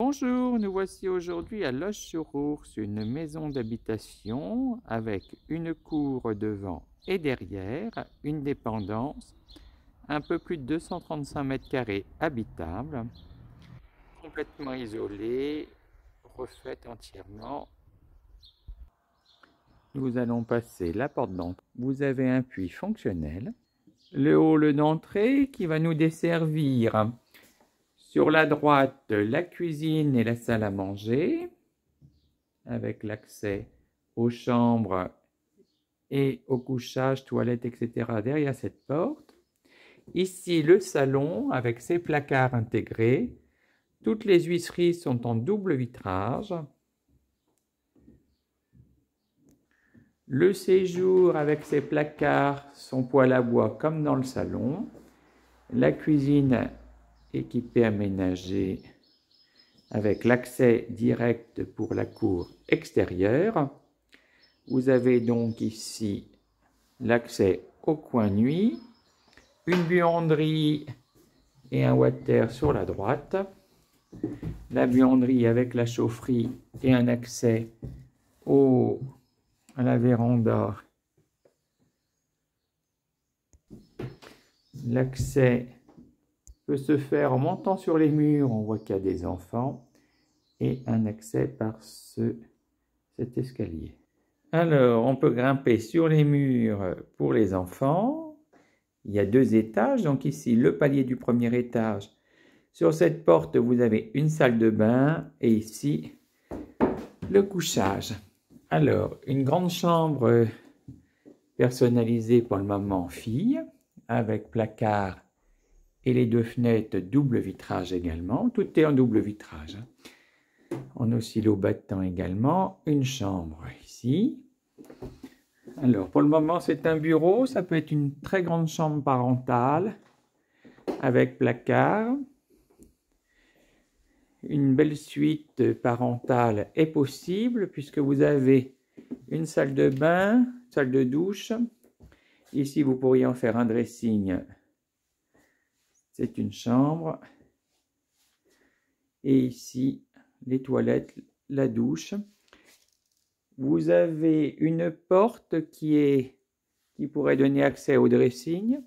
Bonjour, nous voici aujourd'hui à Loches-sur-Ourcq, une maison d'habitation avec une cour devant et derrière, une dépendance, un peu plus de 235 mètres carrés habitables, complètement isolée, refaite entièrement. Nous allons passer la porte d'entrée. Vous avez un puits fonctionnel, le hall d'entrée qui va nous desservir. Sur la droite, la cuisine et la salle à manger, avec l'accès aux chambres et au couchage, toilettes, etc. derrière cette porte. Ici, le salon avec ses placards intégrés. Toutes les huisseries sont en double vitrage. Le séjour avec ses placards, son poêle à bois comme dans le salon. La cuisine équipée aménagée avec l'accès direct pour la cour extérieure. Vous avez donc ici l'accès au coin nuit, une buanderie et un water sur la droite. La buanderie avec la chaufferie et un accès à la véranda. L'accès peut se faire en montant sur les murs, on voit qu'il y a des enfants, et un accès par cet escalier. Alors, on peut grimper sur les murs pour les enfants. Il y a 2 étages, donc ici le palier du premier étage. Sur cette porte, vous avez une salle de bain et ici le couchage. Alors, une grande chambre personnalisée pour le maman-fille avec placard et les 2 fenêtres double vitrage également. Tout est en double vitrage. En oscillo battant également. Une chambre ici. Alors, pour le moment, c'est un bureau. Ça peut être une très grande chambre parentale avec placard. Une belle suite parentale est possible puisque vous avez une salle de bain, salle de douche. Ici, vous pourriez en faire un dressing. C'est une chambre. Et ici, les toilettes, la douche. Vous avez une porte qui pourrait donner accès au dressing.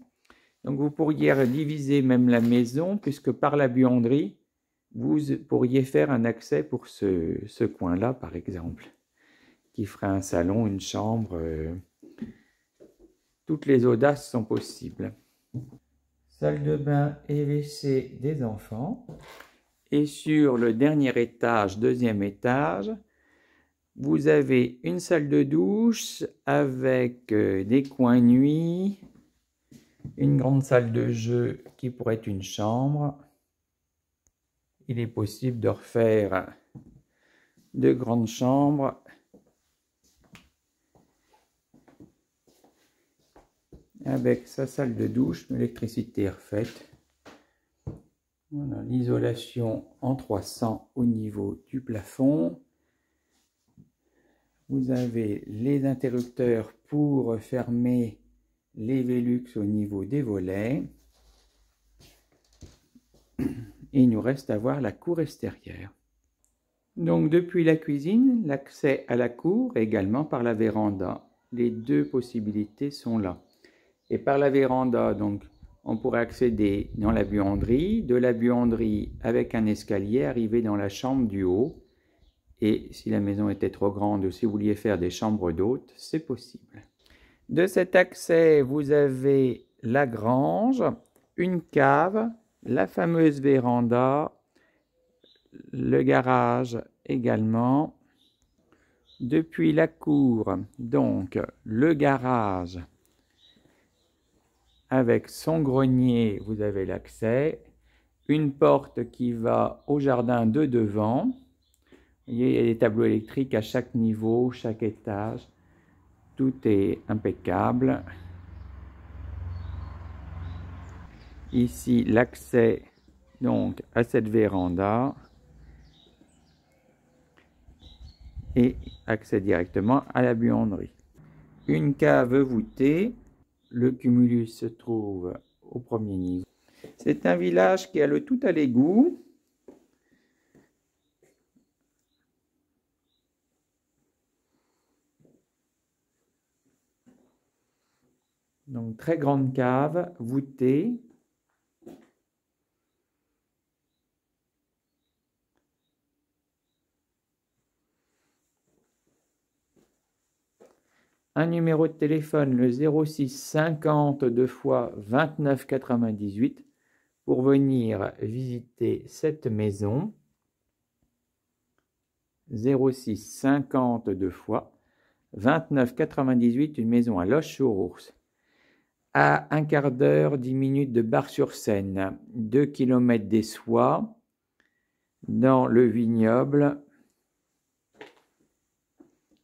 Donc, vous pourriez diviser même la maison puisque par la buanderie, vous pourriez faire un accès pour ce coin-là, par exemple, qui ferait un salon, une chambre. Toutes les audaces sont possibles. Salle de bain et WC des enfants. Et sur le dernier étage, 2e étage, vous avez une salle de douche avec des coins nuits, une grande salle de jeu qui pourrait être une chambre. Il est possible de refaire 2 grandes chambres avec sa salle de douche, l'électricité refaite. Voilà, l'isolation en 300 au niveau du plafond. Vous avez les interrupteurs pour fermer les Velux au niveau des volets. Et il nous reste à voir la cour extérieure. Donc depuis la cuisine, l'accès à la cour est également par la véranda. Les 2 possibilités sont là. Et par la véranda, donc, on pourrait accéder dans la buanderie, de la buanderie avec un escalier, arriver dans la chambre du haut. Et si la maison était trop grande ou si vous vouliez faire des chambres d'hôtes, c'est possible. De cet accès, vous avez la grange, une cave, la fameuse véranda, le garage également. Depuis la cour, donc le garage avec son grenier, vous avez l'accès. Une porte qui va au jardin de devant. Vous voyez, il y a des tableaux électriques à chaque niveau, chaque étage. Tout est impeccable. Ici, l'accès donc à cette véranda. Et accès directement à la buanderie. Une cave voûtée. Le cumulus se trouve au 1er niveau. C'est un village qui a le tout à l'égout. Donc, très grande cave, voûtée. Un numéro de téléphone, le 06 50 2 fois 29 98, pour venir visiter cette maison. 06 50 2 fois 29 98, une maison à Loches-sur-Ours. À un quart d'heure, 10 minutes de Bar-sur-Seine, 2 km des Soies, dans le vignoble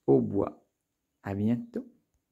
au bois. À bientôt.